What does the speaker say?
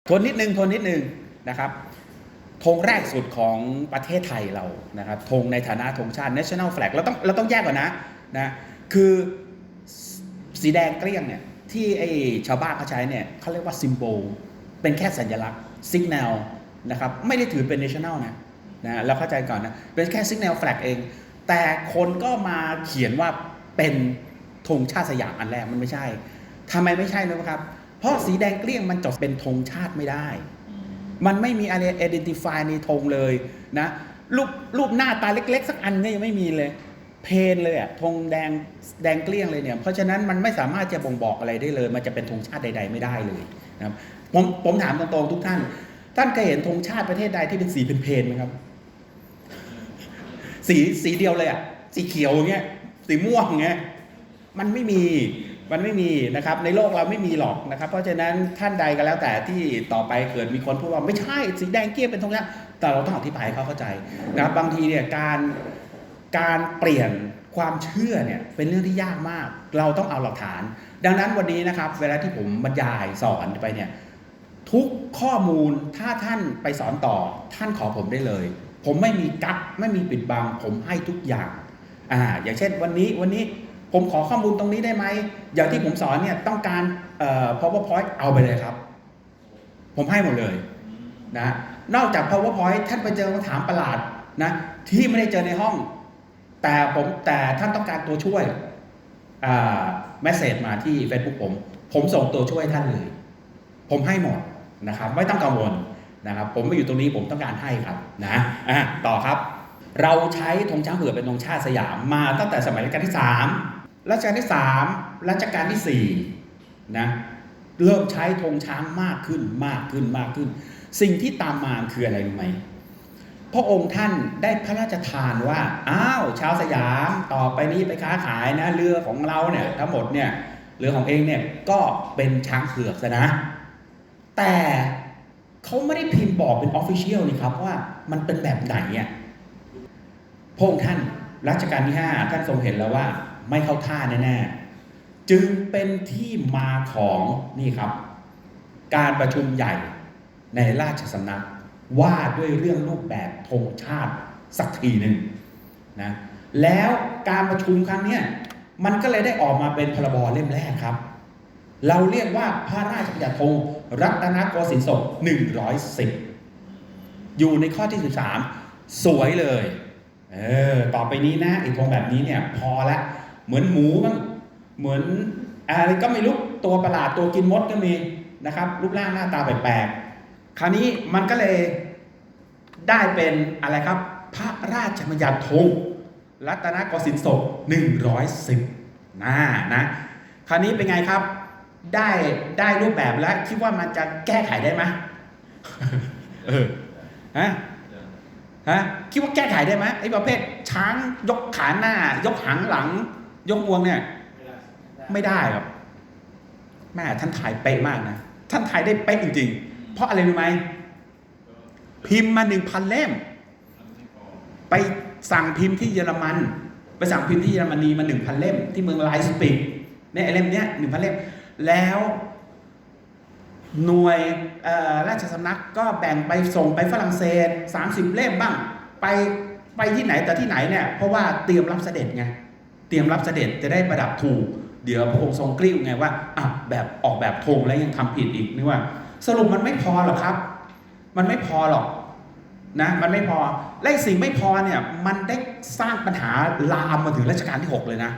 ทนนิดนึงนะครับธงแรกสุดของประเทศไทยเรานะครับธงในฐานะธงชาติ national flag เราต้องแยกก่อนนะคือสีแดงเกลี้ยงเนี่ยที่ไอชาวบ้านเขาใช้เนี่ยเขาเรียกว่า symbol เป็นแค่สัญลักษณ์ signal นะครับไม่ได้ถือเป็น national นะเราเข้าใจก่อนนะเป็นแค่ signal flag เองแต่คนก็มาเขียนว่าเป็นธงชาติสยามอันแรกมันไม่ใช่ทำไมไม่ใช่นะครับเพราะสีแดงเกลี้ยงมันจะเป็นธงชาติไม่ได้มันไม่มีอะไร identify ในธงเลยนะรูปหน้าตาเล็กๆสักอันก็ยังไม่มีเลยเพนเลยอะธงแดงเกลี้ยงเลยเนี่ยเพราะฉะนั้นมันไม่สามารถจะบ่งบอกอะไรได้เลยมันจะเป็นธงชาติใดๆไม่ได้เลยนะครับผมถามตรงๆทุกท่านเคยเห็นธงชาติประเทศใดที่เป็นสีเพนไหมครับสีเดียวเลยอะสีเขียวอย่างเงี้ยสีม่วงอย่างเงี้ยมันไม่มีนะครับในโลกเราไม่มีหรอกนะครับเพราะฉะนั้นท่านใดก็แล้วแต่ที่ต่อไปเกิดมีคนพูดว่าไม่ใช่สีแดงเกลี้ยงเป็นธงชาติแต่เราต้องอธิบายให้เขาเข้าใจนะครับบางทีเนี่ยการเปลี่ยนความเชื่อเนี่ยเป็นเรื่องที่ยากมากเราต้องเอาหลักฐานดังนั้นวันนี้นะครับเวลาที่ผมบรรยายสอนไปเนี่ยทุกข้อมูลถ้าท่านไปสอนต่อท่านขอผมได้เลยผมไม่มีกั๊กไม่มีปิดบังผมให้ทุกอย่างอย่างเช่นวันนี้ผมขอข้อมูลตรงนี้ได้ไหมอย่างที่ผมสอนเนี่ยต้องการPowerPoint เอาไปเลยครับผมให้หมดเลยนะนอกจาก PowerPoint ท่านไปเจอคำถามประหลาดนะที่ไม่ได้เจอในห้องแต่ท่านต้องการตัวช่วยเมสเสจมาที่ Facebook ผมส่งตัวช่วยท่านเลยผมให้หมดนะครับไม่ต้องกังวลนะครับผมมาอยู่ตรงนี้ผมต้องการให้ครับนะต่อครับเราใช้ธงช้างเผือกเป็นธงชาติสยามมาตั้งแต่สมัยรัชกาลที่3รัชกาลที่3รัชกาลที่4นะเริ่มใช้ธงช้างมากขึ้นสิ่งที่ตามมาคืออะไรรู้ไหมพระองค์ท่านได้พระราชทานว่าชาวสยามต่อไปนี้ไปค้าขายนะเรือของเราเนี่ยทั้งหมดเนี่ยเรือของเองเนี่ยก็เป็นช้างเผือกซะนะแต่เขาไม่ได้พิมพ์บอกเป็นออฟฟิเชียลนี่ครับว่ามันเป็นแบบไหนเนี่ยพระองค์ท่านรัชกาลที่5ท่านทรงเห็นแล้วว่าไม่เข้าท่าแน่ๆจึงเป็นที่มาของนี่ครับการประชุมใหญ่ในราชสำนักว่าด้วยเรื่องรูปแบบธงชาติสักทีหนึ่งนะแล้วการประชุมครั้งนี้มันก็เลยได้ออกมาเป็นพรบเล่มแรกครับเราเรียกว่าพระราชบัญญัติธงรัตนโกสินทร์ศก110อยู่ในข้อที่13สวยเลยต่อไปนี้นะไอ้ธงแบบนี้เนี่ยพอละเหมือนหมูบ้างเหมือนอะไรก็ไม่รู้ตัวประหลาดตัวกินมดก็มีนะครับรูปร่างหน้าตาแปลกๆคราวนี้มันก็เลยได้เป็นอะไรครับพระราชบัญญัติธงรัตนโกสินทร์ศก110นะคราวนี้เป็นไงครับได้รูปแบบแล้วคิดว่ามันจะแก้ไขได้ไหมคิดว่าแก้ไขได้ไหมไอ้ประเภทช้างยกขาหน้ายกหางหลังยกงวงเนี่ยไม่ได้ครับแม่ท่านถ่ายเป๊ะมากนะท่านถ่ายได้เป๊ะจริงๆเพราะอะไรรู้ไหมพิมพ์มา 1,000 เล่มไปสั่งพิมพ์ที่เยอรมันไปสั่งพิมพ์ที่เยอรมนีมา 1,000 เล่มที่เมืองไลป์สปิกเนี่ยไอ้เล่มเนี้ย 1,000 เล่มแล้วหน่วยราชสำนักก็แบ่งไปส่งไปฝรั่งเศส30 เล่มบ้างไปที่ไหนแต่ที่ไหนเนี่ยเพราะว่าเตรียมรับเสด็จไงเตรียมรับเสด็จจะได้ประดับถูกเดี๋ยวพระองค์ทรงกลิ้วไงว่าแบบออกแบบธงแล้วยังทำผิดอีกนี่ว่าสรุปมันไม่พอหรอกครับมันไม่พอหรอกนะมันไม่พอและสิ่งไม่พอเนี่ยมันได้สร้างปัญหาลามมาถึงรัชกาลที่6เลยนะ